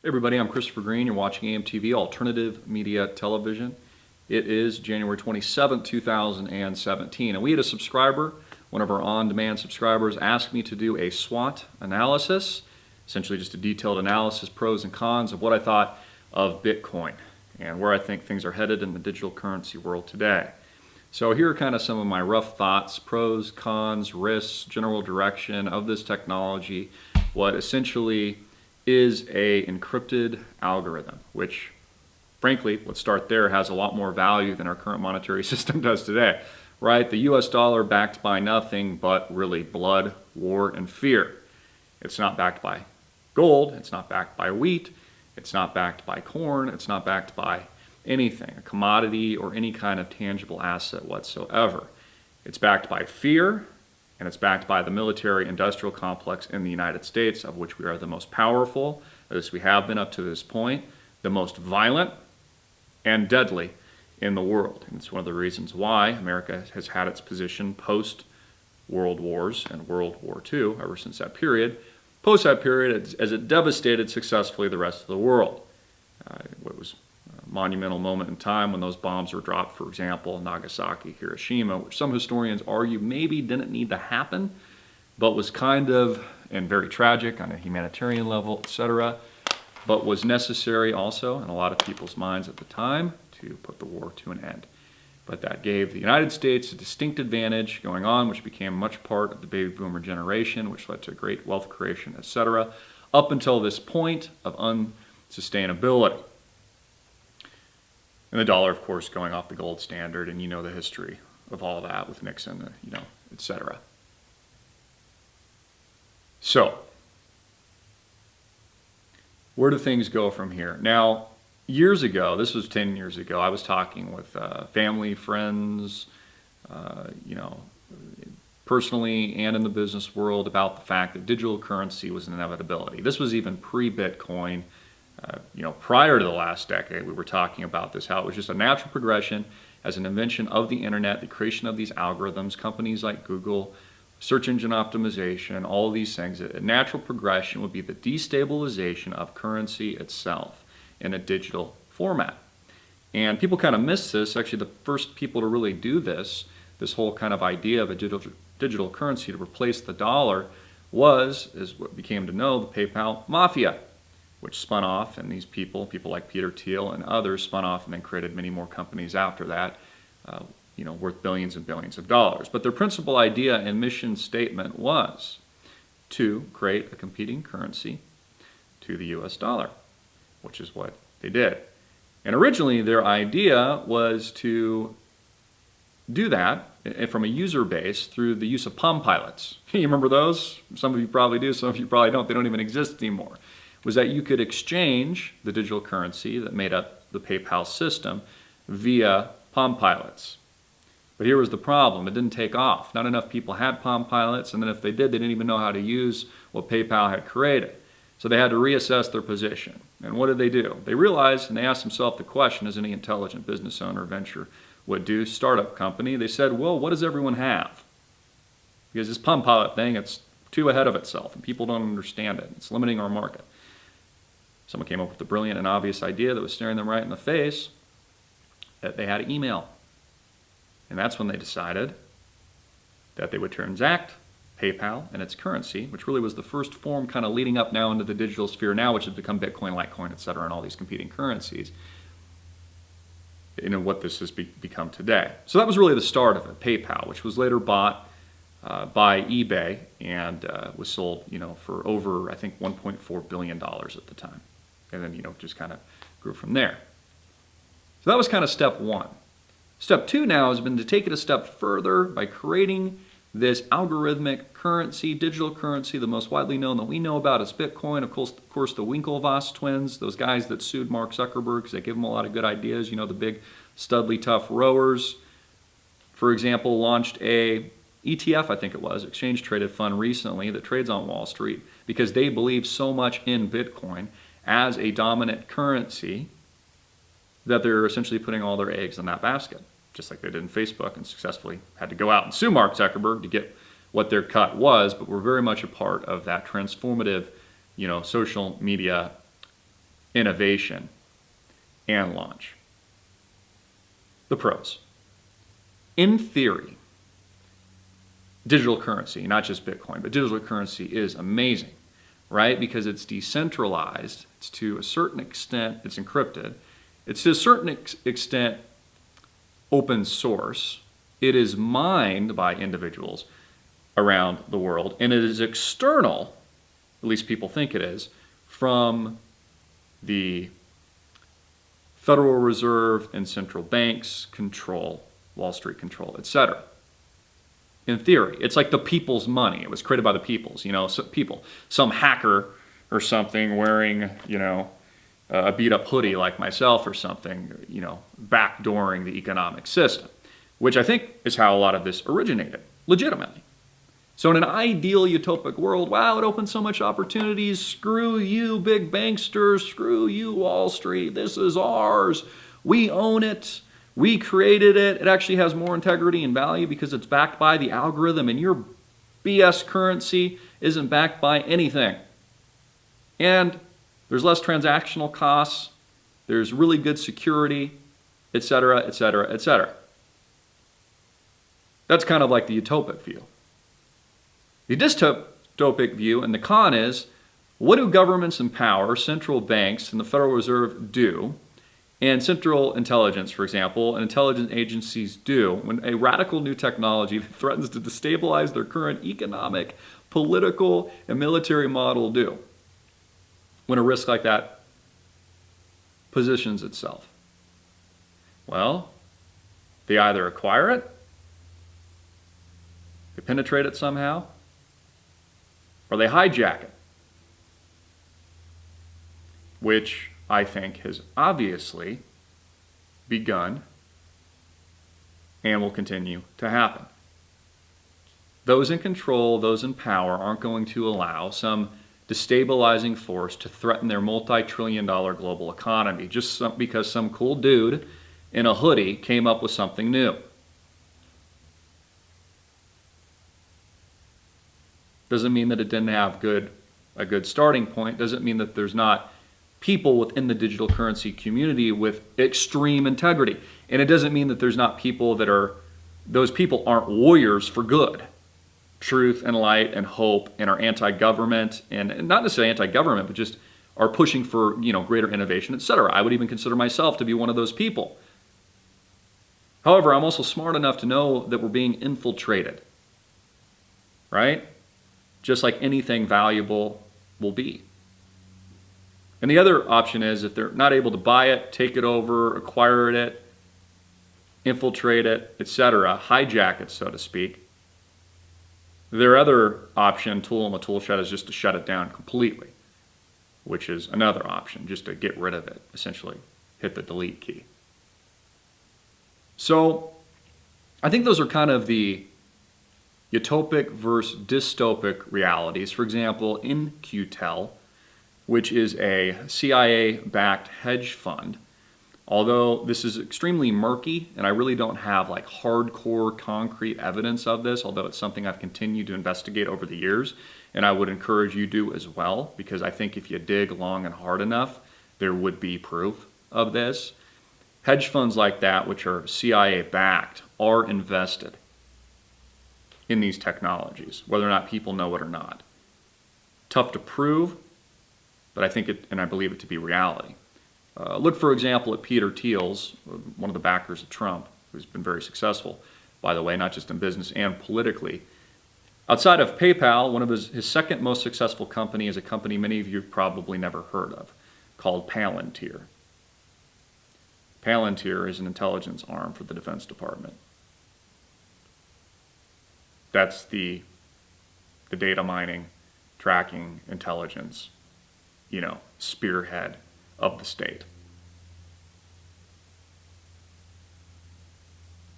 Hey everybody, I'm Christopher Green. You're watching AMTV, Alternative Media Television. It is January 27th, 2017, and we had a subscriber, one of our on-demand subscribers, asked me to do a SWOT analysis, essentially just a detailed analysis, pros and cons of what I thought of Bitcoin and where I think things are headed in the digital currency world today. So here are kind of some of my rough thoughts, pros, cons, risks, general direction of this technology, what essentially is a encrypted algorithm, which frankly, let's start there, has a lot more value than our current monetary system does today, right? The US dollar backed by nothing but really blood, war, and fear. It's not backed by gold, it's not backed by wheat, it's not backed by corn, it's not backed by anything, a commodity or any kind of tangible asset whatsoever. It's backed by fear, and it's backed by the military-industrial complex in the United States, of which we are the most powerful, as we have been up to this point, the most violent and deadly in the world. And it's one of the reasons why America has had its position post-World Wars and World War II, ever since that period. Post that period, as it devastated successfully the rest of the world. What was a monumental moment in time when those bombs were dropped, for example, Nagasaki, Hiroshima, which some historians argue maybe didn't need to happen, but was kind of, and very tragic on a humanitarian level, etc., but was necessary also in a lot of people's minds at the time to put the war to an end. But that gave the United States a distinct advantage going on, which became much part of the baby boomer generation, which led to great wealth creation, etc., up until this point of unsustainability. And the dollar, of course, going off the gold standard, and you know the history of all that with Nixon, etc. So, where do things go from here? Now, years ago, this was 10 years ago, I was talking with family, friends, personally and in the business world about the fact that digital currency was an inevitability. This was even pre-Bitcoin. Prior to the last decade, we were talking about this, how it was just a natural progression as an invention of the internet, the creation of these algorithms, companies like Google, search engine optimization, all of these things. A natural progression would be the destabilization of currency itself in a digital format. And people kind of miss this. Actually, the first people to really do this whole kind of idea of a digital currency to replace the dollar is what became to know the PayPal mafia, which spun off, and these people like Peter Thiel and others spun off and then created many more companies after that, worth billions and billions of dollars. But their principal idea and mission statement was to create a competing currency to the US dollar, which is what they did. And originally their idea was to do that from a user base through the use of Palm Pilots. You remember those? Some of you probably do, some of you probably don't. They don't even exist anymore. Was that you could exchange the digital currency that made up the PayPal system via Palm Pilots. But here was the problem. It didn't take off. Not enough people had Palm Pilots, and then if they did, they didn't even know how to use what PayPal had created. So they had to reassess their position. And what did they do? They realized, and they asked themselves the question, as any intelligent business owner or venture would do, startup company, they said, well, what does everyone have? Because this Palm Pilot thing, it's too ahead of itself, and people don't understand it. It's limiting our market. Someone came up with a brilliant and obvious idea that was staring them right in the face, that they had email. And that's when they decided that they would transact PayPal and its currency, which really was the first form kind of leading up now into the digital sphere now, which has become Bitcoin, Litecoin, etc., and all these competing currencies, what this has become today. So that was really the start of it, PayPal, which was later bought by eBay and was sold, for over, I think, $1.4 billion at the time. And then, just kind of grew from there. So that was kind of step one. Step two now has been to take it a step further by creating this algorithmic currency, digital currency. The most widely known that we know about is Bitcoin. Of course, the Winklevoss twins, those guys that sued Mark Zuckerberg because they gave him a lot of good ideas. The big studly tough rowers, for example, launched a ETF, I think it was, exchange traded fund recently that trades on Wall Street because they believe so much in Bitcoin as a dominant currency that they're essentially putting all their eggs in that basket, just like they did in Facebook and successfully had to go out and sue Mark Zuckerberg to get what their cut was, but we're very much a part of that transformative, social media innovation, and launch. The pros. In theory, digital currency, not just Bitcoin, but digital currency is amazing, right? Because it's decentralized, it's to a certain extent, it's encrypted, it's to a certain extent open source, it is mined by individuals around the world, and it is external, at least people think it is, from the Federal Reserve and central banks control, Wall Street control, etc. In theory, it's like the people's money. It was created by the peoples, people. Some hacker or something wearing, a beat-up hoodie like myself or something, backdooring the economic system, which I think is how a lot of this originated, legitimately. So in an ideal utopic world, wow, it opens so much opportunities. Screw you, big banksters. Screw you, Wall Street. This is ours. We own it. We created it. It actually has more integrity and value because it's backed by the algorithm, and your BS currency isn't backed by anything. And there's less transactional costs. There's really good security, etc., etc., etc. That's kind of like the utopic view. The dystopic view and the con is, what do governments in power, central banks, and the Federal Reserve do, and central intelligence, for example, and intelligence agencies do when a radical new technology threatens to destabilize their current economic, political, and military model do when a risk like that positions itself? Well, they either acquire it, they penetrate it somehow, or they hijack it, which I think has obviously begun and will continue to happen. Those in control, those in power, aren't going to allow some destabilizing force to threaten their multi-trillion-dollar global economy just because some cool dude in a hoodie came up with something new. Doesn't mean that it didn't have a good starting point. Doesn't mean that there's not people within the digital currency community with extreme integrity. And it doesn't mean that there's not people those people aren't warriors for good. Truth and light and hope, and are anti-government, and not necessarily anti-government, but just are pushing for, greater innovation, etc. I would even consider myself to be one of those people. However, I'm also smart enough to know that we're being infiltrated, right? Just like anything valuable will be. And the other option is, if they're not able to buy it, take it over, acquire it, infiltrate it, etc., hijack it, so to speak, their other option, tool in the tool shed, is just to shut it down completely, which is another option, just to get rid of it, essentially hit the delete key. So I think those are kind of the utopic versus dystopic realities. For example, in QTEL, which is a CIA-backed hedge fund, although this is extremely murky, and I really don't have like hardcore concrete evidence of this, although it's something I've continued to investigate over the years, and I would encourage you to as well, because I think if you dig long and hard enough, there would be proof of this. Hedge funds like that, which are CIA-backed, are invested in these technologies, whether or not people know it or not. Tough to prove, but I think it, and I believe it to be reality. Look, for example, at Peter Thiel's, one of the backers of Trump, who's been very successful, by the way, not just in business and politically. Outside of PayPal, one of his second most successful company is a company many of you have probably never heard of, called Palantir. Palantir is an intelligence arm for the Defense Department. That's the data mining, tracking, intelligence, spearhead of the state.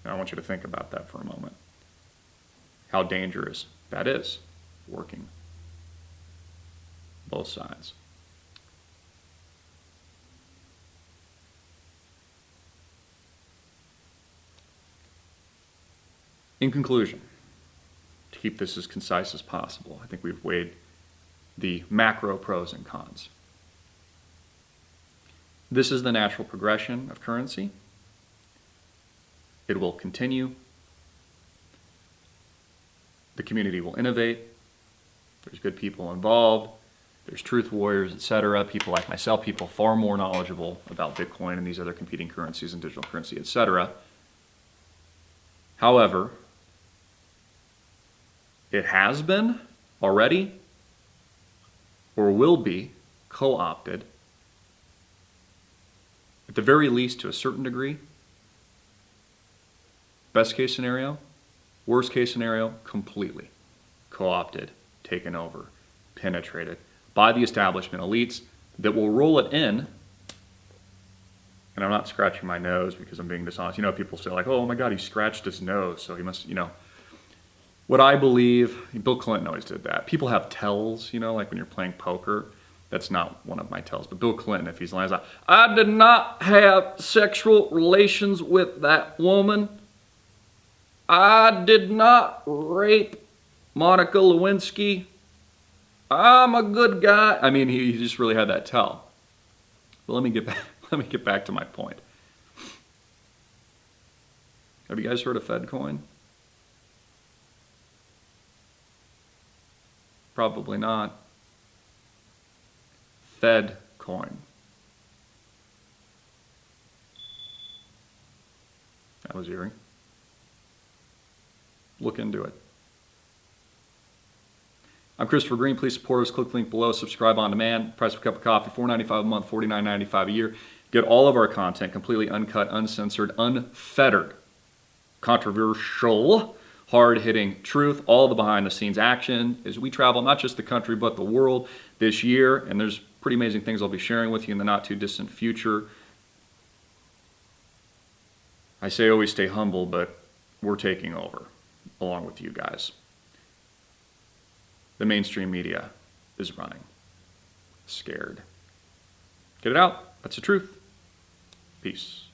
Now I want you to think about that for a moment. How dangerous that is, working both sides. In conclusion, to keep this as concise as possible, I think we've weighed the macro pros and cons. This is the natural progression of currency. It will continue. The community will innovate. There's good people involved. There's truth warriors, etc. People like myself, people far more knowledgeable about Bitcoin and these other competing currencies and digital currency, etc. However, it has been already or will be co-opted, at the very least to a certain degree. Best case scenario, worst case scenario, completely co-opted, taken over, penetrated by the establishment elites that will roll it in. And I'm not scratching my nose because I'm being dishonest. You know, people say like, oh my God, he scratched his nose, so he must, you know. What I believe, Bill Clinton always did that. People have tells, you know, like when you're playing poker. That's not one of my tells. But Bill Clinton, if he's lying, he's like, I did not have sexual relations with that woman. I did not rape Monica Lewinsky. I'm a good guy. I mean, he just really had that tell. But let me get back. Let me get back to my point. Have you guys heard of FedCoin? Probably not. FedCoin. That was eerie. Look into it. I'm Christopher Green. Please support us. Click the link below. Subscribe on demand. Price of a cup of coffee, $4.95 a month, $49.95 a year. Get all of our content completely uncut, uncensored, unfettered, controversial, hard-hitting truth, all the behind-the-scenes action as we travel not just the country but the world this year. And there's pretty amazing things I'll be sharing with you in the not-too-distant future. I say always stay humble, but we're taking over along with you guys. The mainstream media is running. Scared. Get it out. That's the truth. Peace.